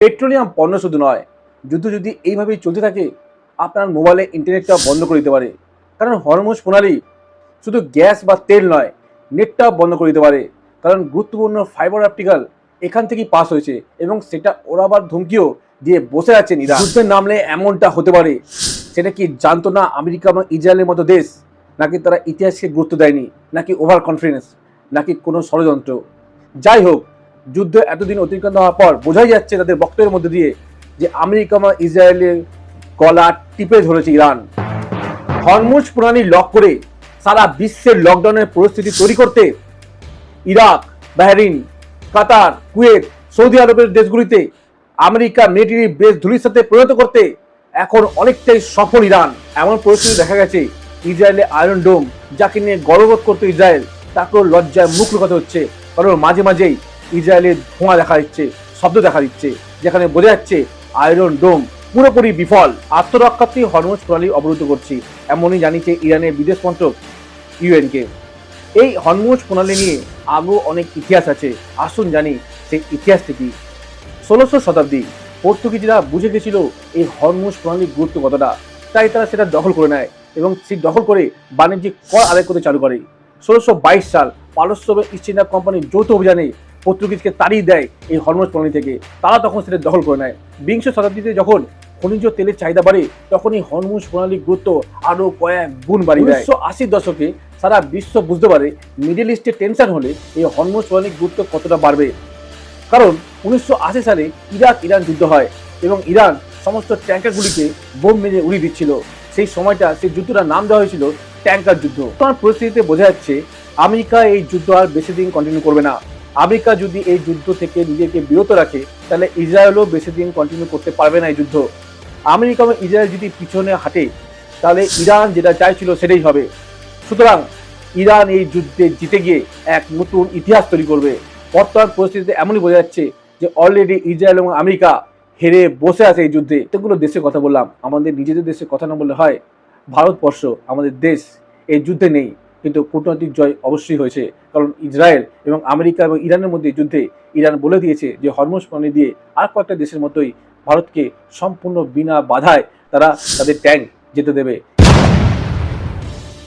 Petroleum পণ্য শুধু নয়, যুদ্ধ যদি এইভাবেই চলতে থাকে আপনার মোবাইলে ইন্টারনেটটা বন্ধ করে দিতে পারে। কারণ হরমুজ প্রণালী শুধু গ্যাস বা তেল নয়, নেটটাও বন্ধ করে দিতে পারে। কারণ গুরুত্বপূর্ণ ফাইবার অপটিক্যাল এখান থেকেই পাস হয়েছে এবং সেটা ওড়াবার ধমকিও দিয়ে বসে আছেন ইরান। যুদ্ধের নামলে এমনটা হতে পারে, সেটা কি জানতো না আমেরিকা এবং ইসরায়েলের মতো দেশ? নাকি তারা ইতিহাসকে গুরুত্ব দেয়নি, নাকি ওভার কনফিডেন্স, নাকি কোনো ষড়যন্ত্র? যাই হোক, যুদ্ধ এতদিন অতিক্রান্ত হওয়ার পর বোঝাই যাচ্ছে তাদের বক্তব্যের মধ্যে দিয়ে যে আমেরিকা বা ইসরায়েলের গলা টিপে ধরেছে ইরান। হরমুজ প্রণালী লক করে সারা বিশ্বের লকডাউনের পরিস্থিতি তৈরি করতে ইরাক, বাহরিন, কাতার, কুয়েত, সৌদি আরবের দেশগুলিতে আমেরিকা মিলিটারি বেস ধূলিসাতে পরিণত করতে এখন অনেকটাই সফল ইরান। এমন পরিস্থিতি দেখা গেছে ইসরায়েলের আয়রন ডোম, যাকে নিয়ে গর্ববোধ করতো ইসরায়েল, তাকেও লজ্জায় মুখ লুকাতে হচ্ছে। কারণ মাঝে মাঝেই ইসরায়েলের ধোঁয়া দেখা দিচ্ছে, শব্দ দেখা দিচ্ছে, যেখানে বোঝা যাচ্ছে আয়রন ডোম পুরোপুরি বিফল। আত্মরক্ষার্থী হরমুজ প্রণালী অবরুদ্ধ করছি, এমনই জানিয়েছে ইরানের বিদেশ মন্ত্রক ইউএনকে। এই হরমুজ প্রণালী নিয়ে আরও অনেক ইতিহাস আছে, আসুন জানি সেই ইতিহাসটি কি। 16শো শতাব্দী পর্তুগিজরা বুঝে গেছিল এই হরমুজ প্রণালীর গুরুত্ব কতটা, তাই তারা সেটা দখল করে নেয় এবং সেই দখল করে বাণিজ্যিক কর আদায় করতে চালু করে। 1622 সাল পারস্য এবং ইস্ট ইন্ডিয়া কোম্পানির যৌথ অভিযানে পর্তুগিজকে তাড়িয়ে দেয় এই হরমুজ প্রণালী থেকে। তারা তখন সেটা দখল করে নেয়। বিংশ শতাব্দীতে যখন খনিজ তেলের চাহিদা বাড়ে, তখন এই হরমুজ প্রণালীর গুরুত্ব আরও কয়েক গুণ বাড়িয়ে দেয়। 1980 দশকে সারা বিশ্ব বুঝতে পারে মিডল ইস্টে টেনশন হলে এই হরমুজ প্রণালীর গুরুত্ব কতটা বাড়বে। কারণ 1980 সালে ইরাক ইরান যুদ্ধ হয় এবং ইরান সমস্ত ট্যাঙ্কারগুলিকে বোম মেরে উড়িয়ে দিচ্ছিল। সেই সময়টা সেই যুদ্ধটার নাম দেওয়া হয়েছিল ট্যাঙ্কার যুদ্ধ। বর্তমান পরিস্থিতিতে বোঝা যাচ্ছে আমেরিকা এই যুদ্ধ আর বেশি দিন কন্টিনিউ করবে না। আমেরিকা যদি এই যুদ্ধ থেকে নিজেকে বিরত রাখে, তাহলে ইসরায়েলও বেশি দিন কন্টিনিউ করতে পারবে না এই যুদ্ধ। আমেরিকা এবং ইসরায়েল যদি পিছনে হাঁটে, তাহলে ইরান যেটা চাইছিল সেটাই হবে। সুতরাং ইরান এই যুদ্ধে জিতে গিয়ে এক নতুন ইতিহাস তৈরি করবে। বর্তমান পরিস্থিতিতে এমনই বোঝা যাচ্ছে যে অলরেডি ইসরায়েল এবং আমেরিকা হেরে বসে আছে এই যুদ্ধে। এতগুলো দেশের কথা বললাম, আমাদের নিজেদের দেশের কথা না বললে হয়? ভারতবর্ষ আমাদের দেশ এই যুদ্ধে নেই, কিন্তু কূটনৈতিক জয় অবশ্যই হয়েছে। কারণ ইসরায়েল এবং আমেরিকা এবং ইরানের মধ্যে যুদ্ধে ইরান বলে দিয়েছে যে হরমুজ প্রণালী দিয়ে আর কয়েকটা দেশের মতোই ভারতকে সম্পূর্ণ বিনা বাধায় তারা তাদের ট্যাঙ্ক যেতে দেবে।